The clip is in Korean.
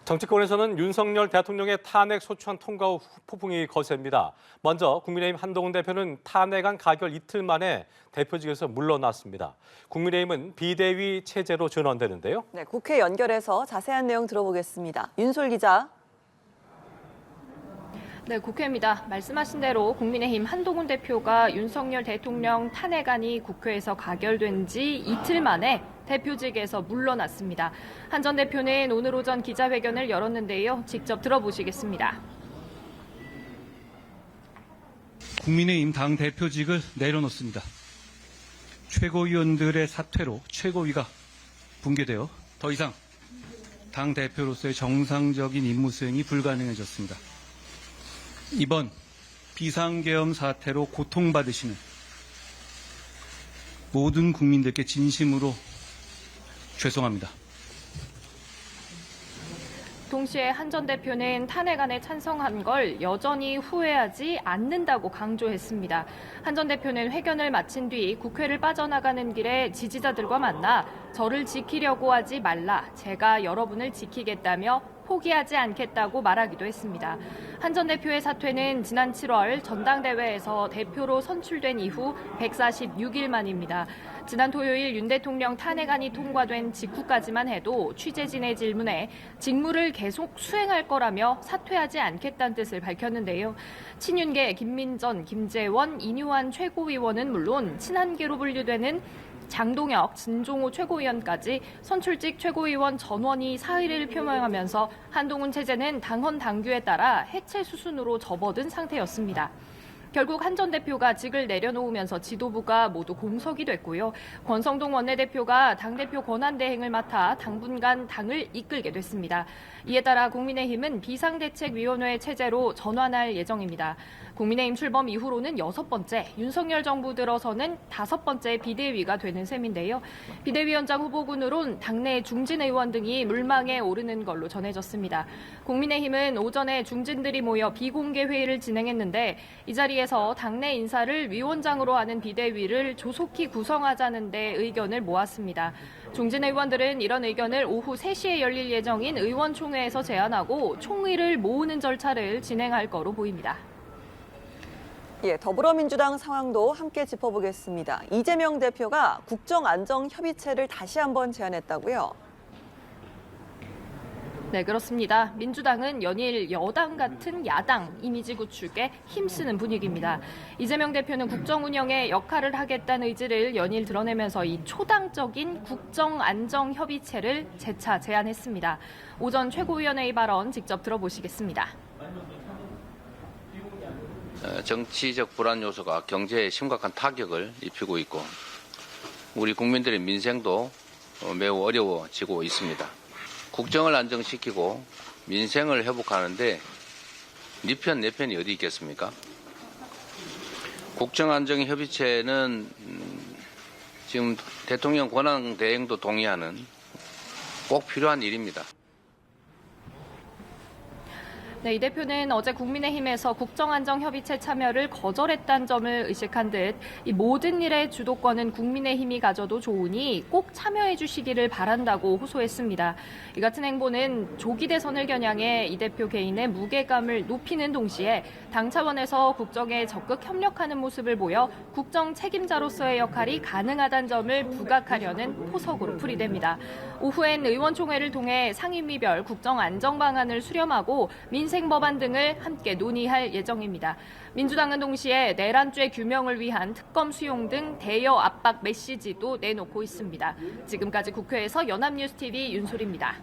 정치권에서는 윤석열 대통령의 탄핵 소추안 통과 후 폭풍이 거셉니다. 먼저 국민의힘 한동훈 대표는 탄핵안 가결 이틀 만에 대표직에서 물러났습니다. 국민의힘은 비대위 체제로 전환되는데요. 네, 국회 연결해서 자세한 내용 들어보겠습니다. 윤솔 기자. 네, 국회입니다. 말씀하신 대로 국민의힘 한동훈 대표가 윤석열 대통령 탄핵안이 국회에서 가결된 지 이틀 만에 대표직에서 물러났습니다. 한 전 대표는 오늘 오전 기자회견을 열었는데요. 직접 들어보시겠습니다. 국민의힘 당 대표직을 내려놓습니다. 최고위원들의 사퇴로 최고위가 붕괴되어 더 이상 당 대표로서의 정상적인 임무 수행이 불가능해졌습니다. 이번 비상계엄 사태로 고통받으시는 모든 국민들께 진심으로 죄송합니다. 동시에 한 전 대표는 탄핵안에 찬성한 걸 여전히 후회하지 않는다고 강조했습니다. 한 전 대표는 회견을 마친 뒤 국회를 빠져나가는 길에 지지자들과 만나 저를 지키려고 하지 말라, 제가 여러분을 지키겠다며 포기하지 않겠다고 말하기도 했습니다. 한 전 대표의 사퇴는 지난 7월 전당대회에서 대표로 선출된 이후 146일 만입니다. 지난 토요일 윤 대통령 탄핵안이 통과된 직후까지만 해도 취재진의 질문에 직무를 계속 수행할 거라며 사퇴하지 않겠다는 뜻을 밝혔는데요. 친윤계 김민전, 김재원, 이뉴환 최고위원은 물론 친한계로 분류되는 장동혁, 진종호 최고위원까지 선출직 최고위원 전원이 사의를 표명하면서 한동훈 체제는 당헌 당규에 따라 해체 수순으로 접어든 상태였습니다. 결국 한 전 대표가 직을 내려놓으면서 지도부가 모두 공석이 됐고요. 권성동 원내대표가 당대표 권한대행을 맡아 당분간 당을 이끌게 됐습니다. 이에 따라 국민의힘은 비상대책위원회 체제로 전환할 예정입니다. 국민의힘 출범 이후로는 6번째, 윤석열 정부 들어서는 5번째 비대위가 되는 셈인데요. 비대위원장 후보군으론 당내 중진 의원 등이 물망에 오르는 걸로 전해졌습니다. 국민의힘은 오전에 중진들이 모여 비공개 회의를 진행했는데 이 자리에서 당내 인사를 위원장으로 하는 비대위를 조속히 구성하자는 데 의견을 모았습니다. 중진 의원들은 이런 의견을 오후 3시에 열릴 예정인 의원총회에서 제안하고 총의를 모으는 절차를 진행할 거로 보입니다. 예, 더불어민주당 상황도 함께 짚어보겠습니다. 이재명 대표가 국정안정협의체를 다시 한번 제안했다고요? 네, 그렇습니다. 민주당은 연일 여당 같은 야당 이미지 구축에 힘쓰는 분위기입니다. 이재명 대표는 국정 운영에 역할을 하겠다는 의지를 연일 드러내면서 이 초당적인 국정안정협의체를 재차 제안했습니다. 오전 최고위원회의 발언 직접 들어보시겠습니다. 정치적 불안 요소가 경제에 심각한 타격을 입히고 있고 우리 국민들의 민생도 매우 어려워지고 있습니다. 국정을 안정시키고 민생을 회복하는데 네 편, 내 편이 어디 있겠습니까? 국정안정협의체는 지금 대통령 권한대행도 동의하는 꼭 필요한 일입니다. 네, 이 대표는 어제 국민의힘에서 국정안정협의체 참여를 거절했다는 점을 의식한 듯 이 모든 일의 주도권은 국민의힘이 가져도 좋으니 꼭 참여해 주시기를 바란다고 호소했습니다. 이 같은 행보는 조기 대선을 겨냥해 이 대표 개인의 무게감을 높이는 동시에 당 차원에서 국정에 적극 협력하는 모습을 보여 국정 책임자로서의 역할이 가능하다는 점을 부각하려는 포석으로 풀이됩니다. 오후엔 의원총회를 통해 상임위별 국정안정 방안을 수렴하고 민생 법안 등을 함께 논의할 예정입니다. 민주당은 동시에 내란죄 규명을 위한 특검 수용 등 대여 압박 메시지도 내놓고 있습니다. 지금까지 국회에서 연합뉴스TV 윤솔입니다.